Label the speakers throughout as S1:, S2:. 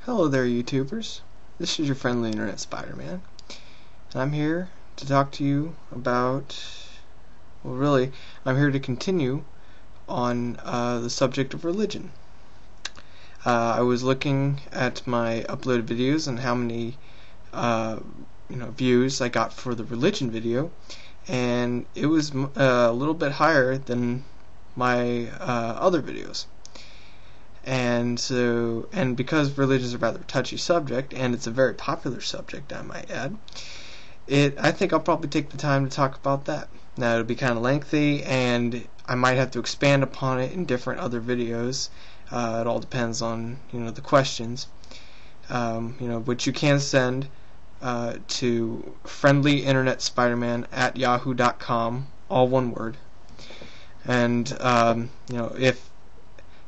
S1: Hello there, YouTubers. This is your friendly internet Spiderman, and I'm here to talk to you about, well, really, I'm here to continue on the subject of religion. I was looking at my uploaded videos and how many views I got for the religion video, and it was a little bit higher than my other videos. And because religion is a rather touchy subject, and it's a very popular subject, I might add, I think I'll probably take the time to talk about that. Now, it'll be kind of lengthy, and I might have to expand upon it in different other videos. It all depends on the questions, which you can send to friendlyinternetspiderman@yahoo.com, all one word. And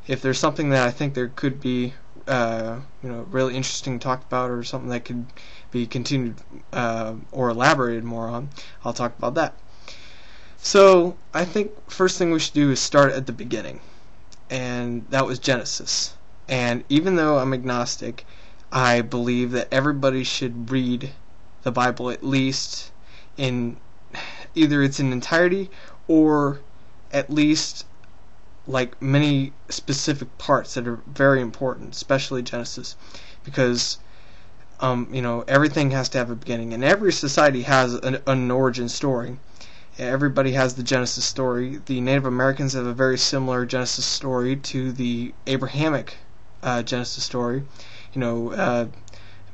S1: if there's something that I think there could be really interesting to talk about, or something that could be continued or elaborated more on, I'll talk about that. So I think first thing we should do is start at the beginning, and that was Genesis. And even though I'm agnostic, I believe that everybody should read the Bible at least in either its entirety, or at least like many specific parts that are very important, especially Genesis, because everything has to have a beginning, and every society has an origin story. Everybody has the Genesis story. The Native Americans have a very similar Genesis story to the Abrahamic Genesis story.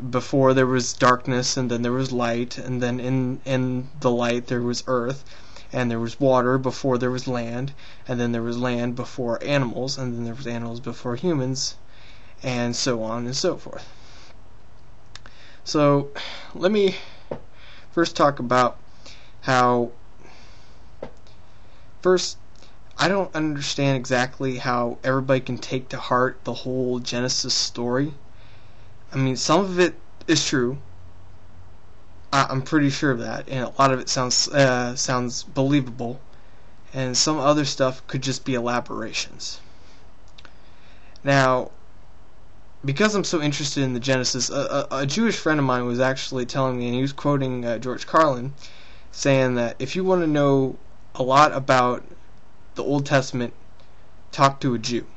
S1: Before there was darkness, and then there was light, and then in the light there was earth, and there was water before there was land, and then there was land before animals, and then there was animals before humans, and so on and so forth. So let me first talk about how, first, I don't understand exactly how everybody can take to heart the whole Genesis story. I mean, some of it is true. I'm pretty sure of that, and a lot of it sounds believable, and some other stuff could just be elaborations. Now, because I'm so interested in the Genesis, a Jewish friend of mine was actually telling me, and he was quoting George Carlin, saying that if you want to know a lot about the Old Testament, talk to a Jew.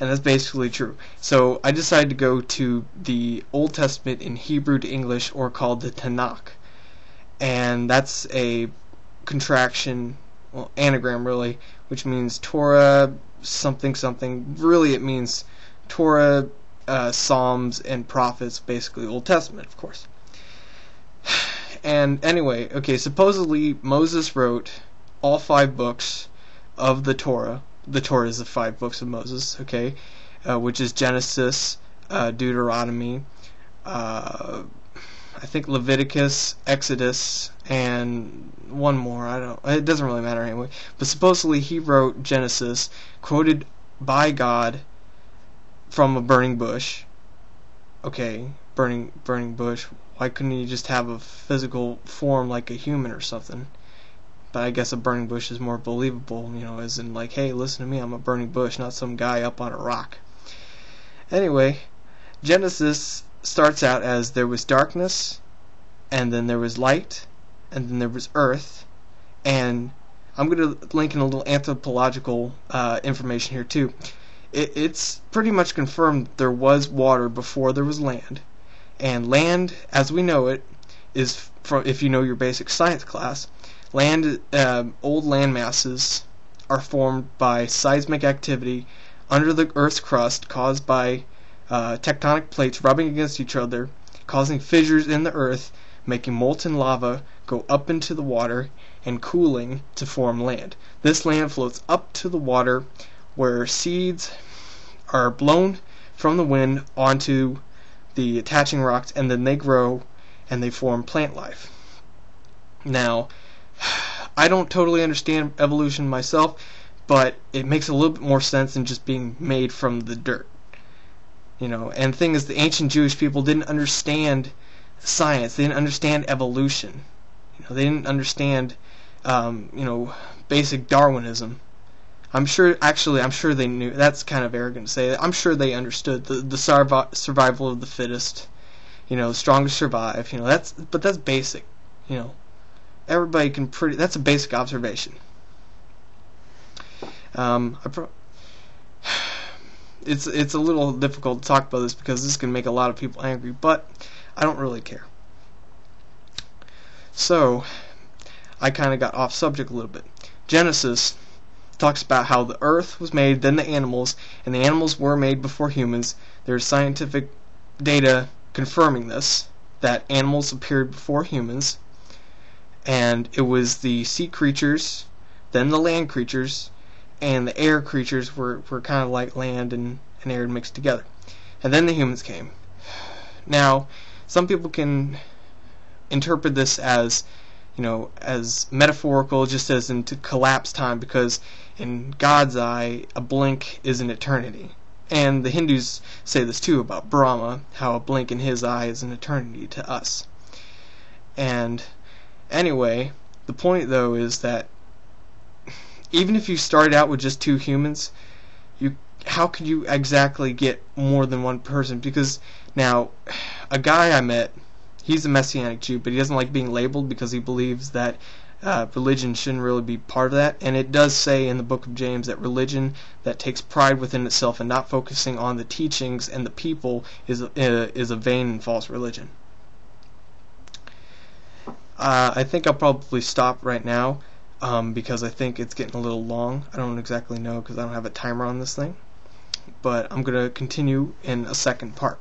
S1: And that's basically true. So I decided to go to the Old Testament in Hebrew to English, or called the Tanakh. And that's a contraction, well, anagram really, which means Torah something something. Really it means Torah, Psalms, and Prophets, basically Old Testament, of course. And anyway, okay, supposedly Moses wrote all 5 books of the Torah. The Torah is the 5 books of Moses, okay, which is Genesis, Deuteronomy, I think Leviticus, Exodus, and one more. It doesn't really matter anyway. But supposedly he wrote Genesis, quoted by God from a burning bush. Okay, burning bush. Why couldn't he just have a physical form like a human or something? But I guess a burning bush is more believable, as in like, hey, listen to me, I'm a burning bush, not some guy up on a rock. Anyway, Genesis starts out as there was darkness, and then there was light, and then there was earth, and I'm going to link in a little anthropological information here too. It's pretty much confirmed there was water before there was land, and land, as we know it, is, from, if you know your basic science class, old land masses are formed by seismic activity under the Earth's crust, caused by tectonic plates rubbing against each other, causing fissures in the Earth, making molten lava go up into the water, and cooling to form land. This land floats up to the water, where seeds are blown from the wind onto the attaching rocks, and then they grow and they form plant life. Now, I don't totally understand evolution myself, but it makes a little bit more sense than just being made from the dirt. And the thing is, the ancient Jewish people didn't understand science. They didn't understand evolution. They didn't understand, basic Darwinism. I'm sure they knew. That's kind of arrogant to say. I'm sure they understood the survival of the fittest. Strongest survive. That's basic. Everybody can that's a basic observation. It's a little difficult to talk about this because this can make a lot of people angry, but I don't really care. So, I kind of got off subject a little bit. Genesis talks about how the earth was made, then the animals, and the animals were made before humans. There's scientific data confirming this, that animals appeared before humans, and it was the sea creatures, then the land creatures, and the air creatures were kind of like land and air mixed together. And then the humans came. Now, some people can interpret this as as metaphorical, just as into collapse time, because in God's eye, a blink is an eternity. And the Hindus say this too about Brahma, how a blink in his eye is an eternity to us. And anyway, the point though is that even if you started out with just 2 humans, how could you exactly get more than one person? Because now, a guy I met, he's a Messianic Jew, but he doesn't like being labeled because he believes that religion shouldn't really be part of that. And it does say in the book of James that religion that takes pride within itself and not focusing on the teachings and the people is a vain and false religion. I think I'll probably stop right now because I think it's getting a little long. I don't exactly know because I don't have a timer on this thing. But I'm going to continue in a second part.